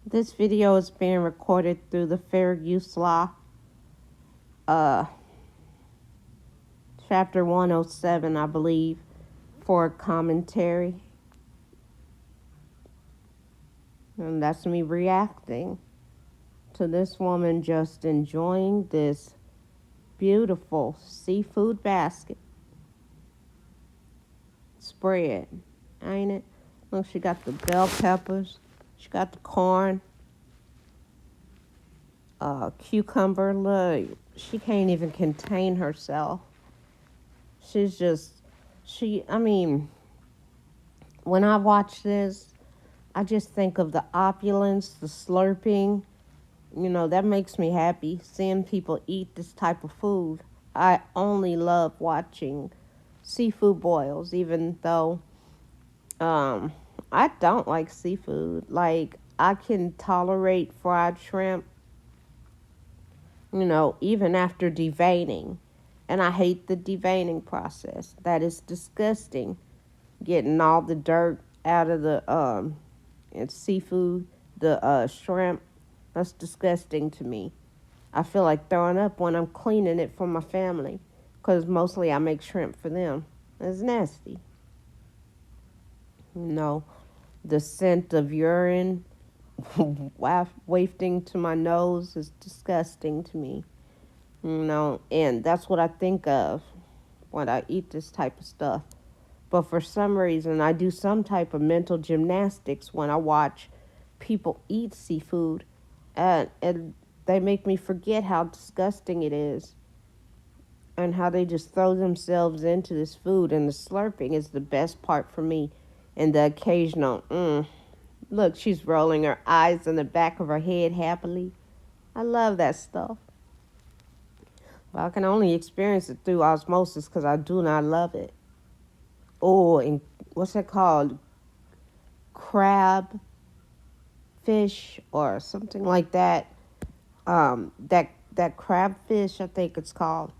This video is being recorded through the Fair Use Law, uh, Chapter 107, I believe, for commentary. And that's me reacting to this woman just enjoying this beautiful seafood basket spread, ain't it? Look, she got the bell peppers, she got the corn, cucumber. Look, she can't even contain herself. She's just, I mean, when I watch this, I just think of the opulence, the slurping. That makes me happy, seeing people eat this type of food. I only love watching seafood boils, even though I don't like seafood. Like, I can tolerate fried shrimp, even after deveining. And I hate the deveining process. That is disgusting. Getting all the dirt out of the it's seafood, the shrimp. That's disgusting to me. I feel like throwing up when I'm cleaning it for my family, because mostly I make shrimp for them. It's nasty. The scent of urine wafting to my nose is disgusting to me. And that's what I think of when I eat this type of stuff. But for some reason, I do some type of mental gymnastics when I watch people eat seafood, and they make me forget how disgusting it is and how they just throw themselves into this food. And the slurping is the best part for me, and the occasional, Look, she's rolling her eyes in the back of her head happily. I love that stuff. But I can only experience it through osmosis because I do not love it. Oh, and what's it called? Crab fish or something like that. That crab fish, I think it's called.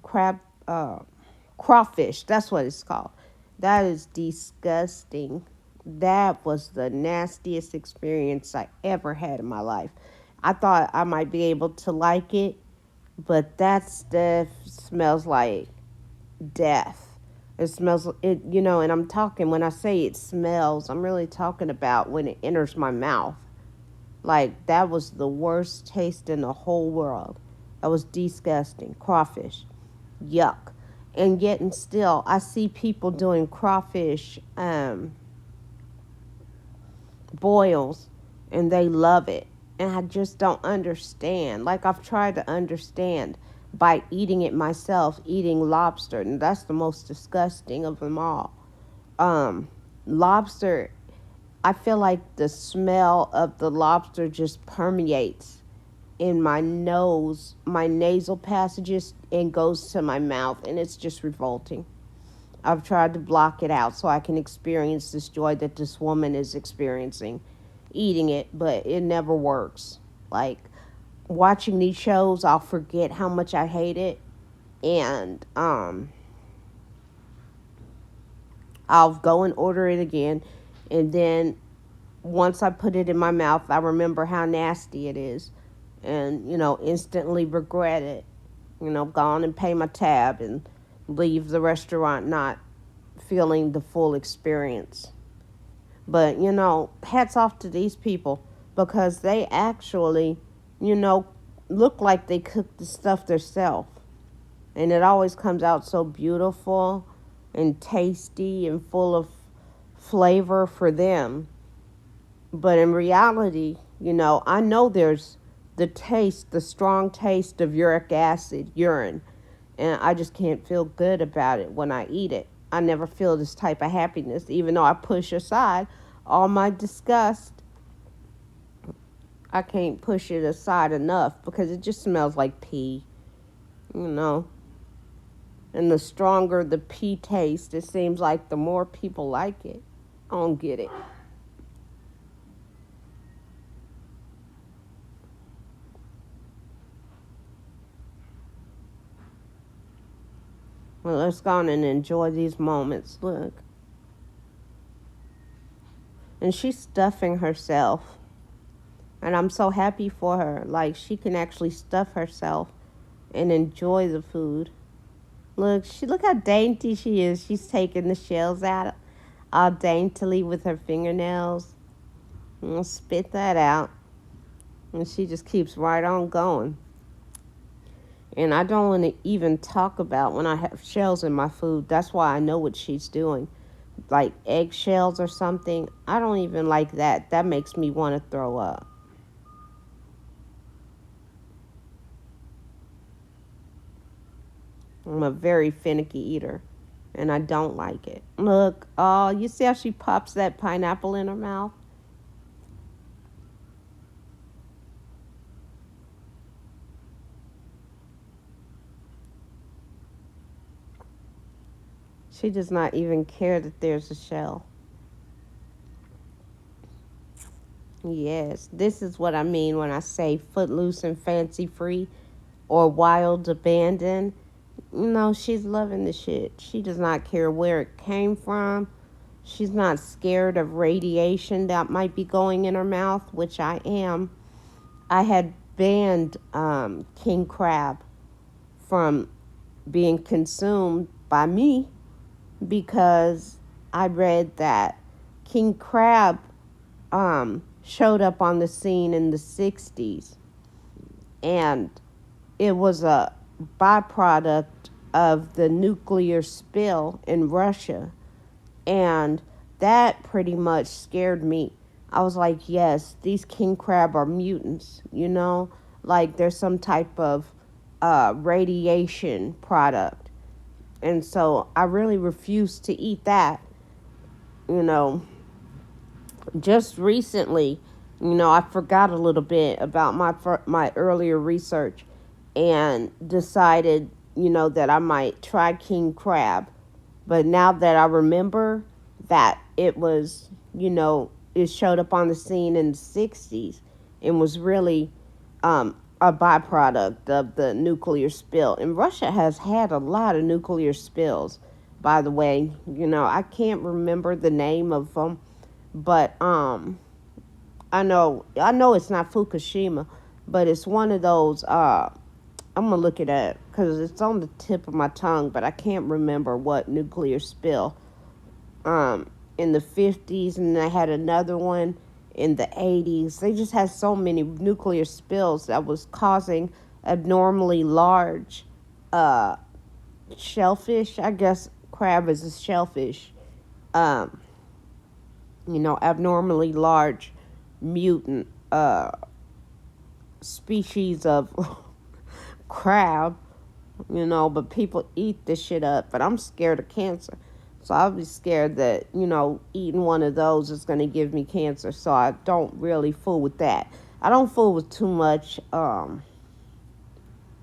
Crab crawfish. That's what it's called. That is disgusting. That was the nastiest experience I ever had in my life. I thought I might be able to like it, but that stuff smells like death. It smells it, and I'm talking when I say it smells, I'm really talking about when it enters my mouth. Like, that was the worst taste in the whole world. That was disgusting. Crawfish. Yuck. And yet and still I see people doing crawfish boils, and they love it. And I just don't understand. Like, I've tried to understand by eating it myself, eating lobster, and that's the most disgusting of them all. Um, Lobster, I feel like the smell of the lobster just permeates in my nose, my nasal passages, and goes to my mouth, and it's just revolting. I've tried to block it out so I can experience this joy that this woman is experiencing eating it, but it never works. Like, watching these shows, I'll forget how much I hate it, and I'll go and order it again, and then once I put it in my mouth, I remember how nasty it is, and instantly regret it. Go on and pay my tab and leave the restaurant not feeling the full experience. But, hats off to these people, because they actually, you know, look like they cook the stuff themselves. And it always comes out so beautiful and tasty and full of flavor for them. But in reality, I know there's the strong taste of uric acid, urine, and I just can't feel good about it when I eat it. I never feel this type of happiness, even though I push aside all my disgust. I can't push it aside enough because it just smells like pee, you know. And the stronger the pee taste, it seems like the more people like it. I don't get it. Well, let's go on and enjoy these moments. Look. And she's stuffing herself. And I'm so happy for her. Like, she can actually stuff herself and enjoy the food. Look how dainty she is. She's taking the shells out all daintily with her fingernails. And spit that out. And she just keeps right on going. And I don't want to even talk about when I have shells in my food. That's why I know what she's doing. Like eggshells or something. I don't even like that. That makes me want to throw up. I'm a very finicky eater. And I don't like it. Look, oh, you see how she pops that pineapple in her mouth? She does not even care that there's a shell. Yes, this is what I mean when I say footloose and fancy free or wild abandon. She's loving the shit. She does not care where it came from. She's not scared of radiation that might be going in her mouth, which I am. I had banned king crab from being consumed by me because I read that king crab showed up on the scene in the 60s, and it was a byproduct of the nuclear spill in Russia. And that pretty much scared me. I was like, yes, these king crab are mutants, like there's some type of radiation product. And so I really refused to eat that, you know. Just recently, I forgot a little bit about my earlier research and decided, that I might try king crab. But now that I remember that it showed up on the scene in the 60s and was really a byproduct of the nuclear spill. And Russia has had a lot of nuclear spills, by the way. I can't remember the name of them, but I know it's not Fukushima, but it's one of those. I'm gonna look it up because it's on the tip of my tongue, but I can't remember what nuclear spill. In the 50s, and they had another one in the 80s. They just had so many nuclear spills that was causing abnormally large uh shellfish. I guess crab is a shellfish. Um, abnormally large mutant species of crab, but people eat this shit up. But I'm scared of cancer. So I'll be scared that, eating one of those is going to give me cancer. So I don't really fool with that. I don't fool with too much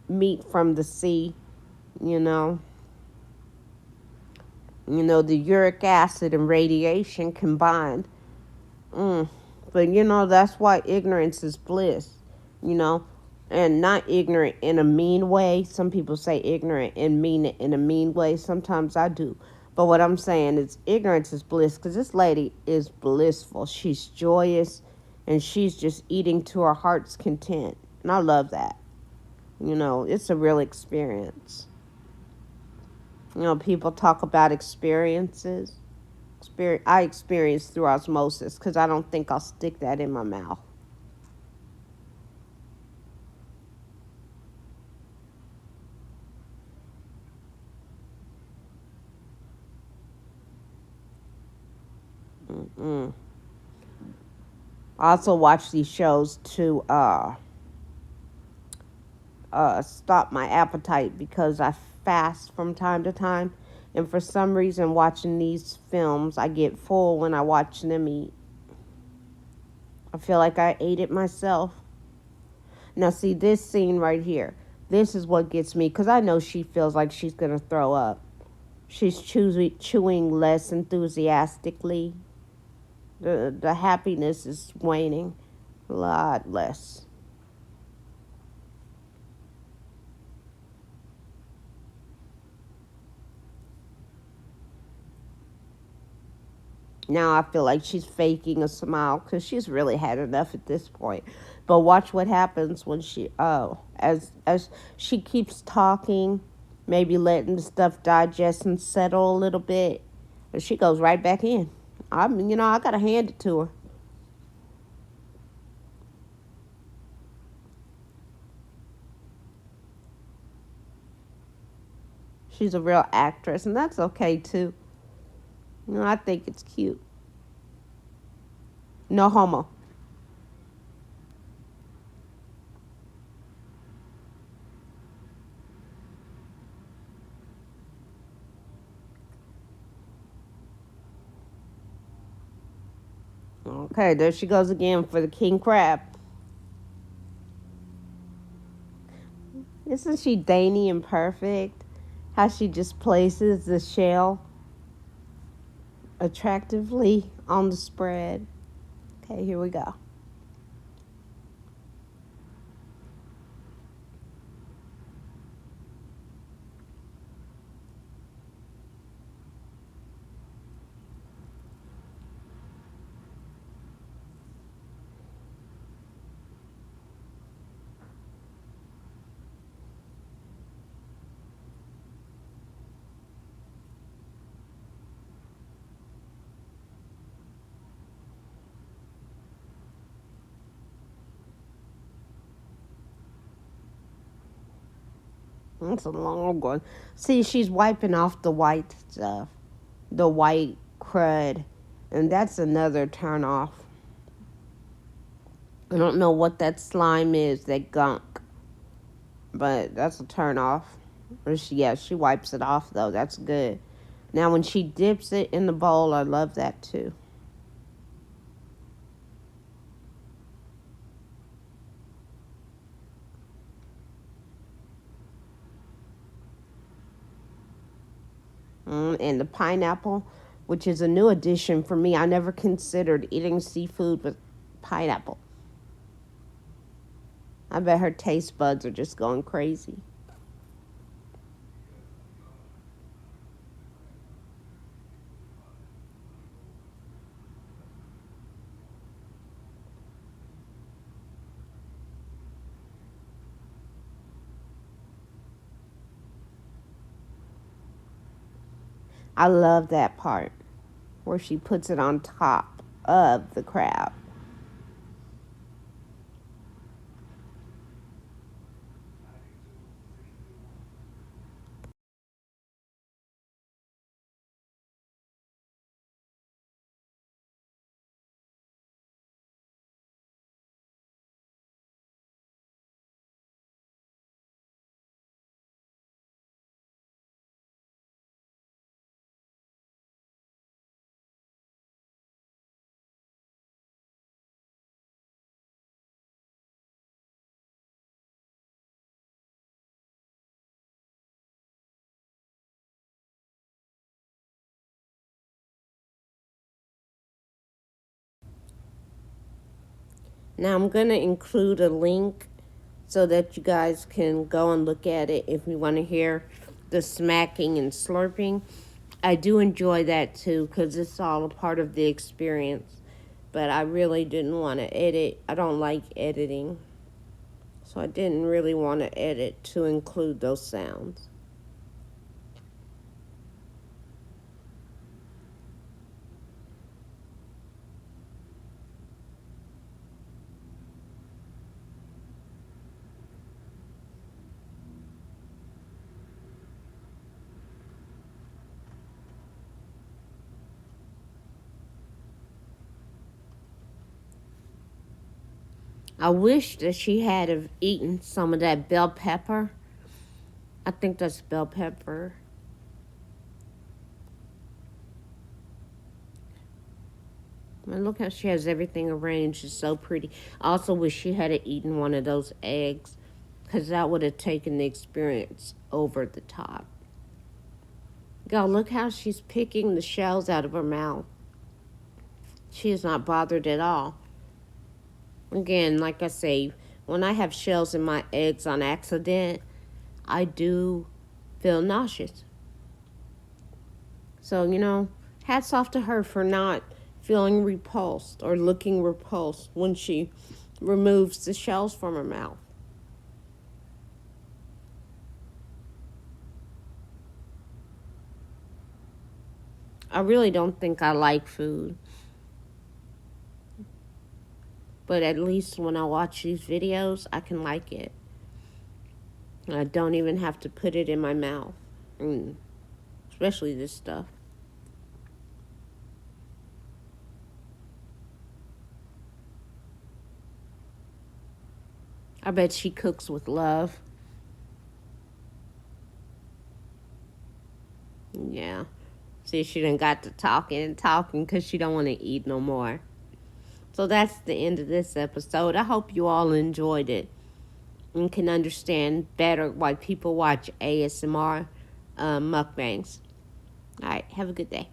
meat from the sea, you know. The uric acid and radiation combined. Mm. But that's why ignorance is bliss, you know, and not ignorant in a mean way. Some people say ignorant and mean it in a mean way. Sometimes I do. But what I'm saying is ignorance is bliss because this lady is blissful. She's joyous and she's just eating to her heart's content. And I love that. It's a real experience. People talk about experiences. I experience through osmosis because I don't think I'll stick that in my mouth. Mm-mm. I also watch these shows to stop my appetite because I fast from time to time. And for some reason, watching these films, I get full when I watch them eat. I feel like I ate it myself. Now, see this scene right here. This is what gets me because I know she feels like she's going to throw up. She's chewing less enthusiastically. The happiness is waning a lot less. Now I feel like she's faking a smile because she's really had enough at this point. But watch what happens when as she keeps talking, maybe letting the stuff digest and settle a little bit, and she goes right back in. I gotta hand it to her. She's a real actress, and that's okay too. I think it's cute. No homo. Okay, there she goes again for the king crab. Isn't she dainty and perfect? How she just places the shell attractively on the spread. Okay, here we go. That's a long one. See, she's wiping off the white stuff, the white crud, and that's another turn off. I don't know what that slime is, that gunk, but that's a turn off. She wipes it off though. That's good. Now, when she dips it in the bowl, I love that too. And the pineapple, which is a new addition for me. I never considered eating seafood with pineapple. I bet her taste buds are just going crazy. I love that part where she puts it on top of the crab. Now I'm going to include a link so that you guys can go and look at it if you want to hear the smacking and slurping. I do enjoy that too because it's all a part of the experience. But I really didn't want to edit. I don't like editing. So I didn't really want to edit to include those sounds. I wish that she had have eaten some of that bell pepper. I think that's bell pepper. And look how she has everything arranged. It's so pretty. I also wish she had eaten one of those eggs because that would have taken the experience over the top. Go, look how she's picking the shells out of her mouth. She is not bothered at all. Again, like I say, when I have shells in my eggs on accident, I do feel nauseous. So, hats off to her for not feeling repulsed or looking repulsed when she removes the shells from her mouth. I really don't think I like food, but at least when I watch these videos, I can like it. I don't even have to put it in my mouth, especially this stuff. I bet she cooks with love. Yeah. See, she done got to talking and talking because she don't want to eat no more. So that's the end of this episode. I hope you all enjoyed it and can understand better why people watch ASMR mukbangs. All right, have a good day.